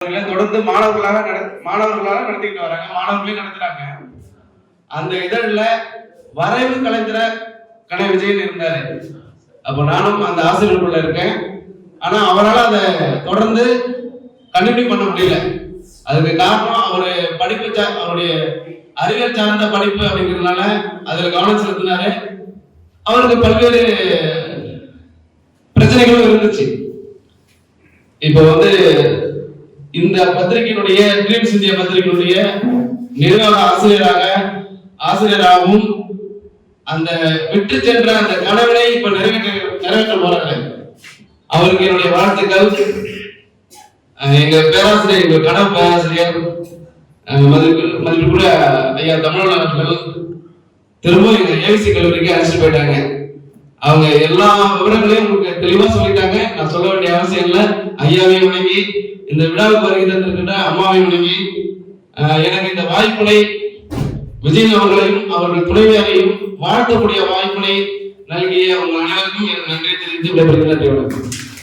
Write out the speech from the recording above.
தொடர்ந்து மாணவர்களாக நடத்திக்கிட்டு வராங்க, மாணவர்களையும் நடத்துறாங்க. அந்த இதழில் வரைவு கலைஞர கலை விஜயன் இருந்தாரு. அப்போ நானும் அந்த ஆசிரியருக்குள்ள இருக்கேன். ஆனா அவரால் அதை தொடர்ந்து கண்டினியூ பண்ண முடியல. அதுக்கு காரணம் அவரு படிப்பு அவருடைய அறிவியல் சார்ந்த படிப்பு அப்படிங்கிறதுனால அதுல கவனம் செலுத்தினாரு. அவருக்கு பல்வேறு பிரச்சனைகளும் இருந்துச்சு. இப்போ இந்த பத்திரிகையினுடைய ட்ரீம்ஸ் இந்தியா பத்திரிகையினுடைய நிர்வாக ஆசிரியராகவும் அந்த விட்டு சென்ற அந்த கனவினை இப்ப நிறைவேற்ற போறாங்க. அவருக்கு என்னுடைய வாழ்த்துக்கள். எங்க பேராசிரியர், எங்க கனவு பேராசிரியர் மதிப்புக்குள்ள ஐயா தமிழ்நாடு அவர்கள் திரும்ப எங்க ஏவிசி கல்லூரிக்கு அழைச்சிட்டு போயிட்டாங்க. அவங்க எல்லா விவரங்களையும் உங்களுக்கு தெளிவா சொல்லிட்டாங்க. நான் சொல்ல வேண்டிய அவசியம் இல்லை. ஐயாவையும் வணங்கி, இந்த விழாவுக்கு வருகை தந்திருக்கின்ற அம்மாவையும் வணங்கி, எனக்கு இந்த வாய்ப்பினை விஜயன் அவர்களையும் அவர்கள் துணைவியாரையும் வாழ்த்தக்கூடிய வாய்ப்பினை நல்கிய உங்கள் அனைவருக்கும் எனக்கு நன்றி தெரிவித்து விடைபெறுகிறேன்.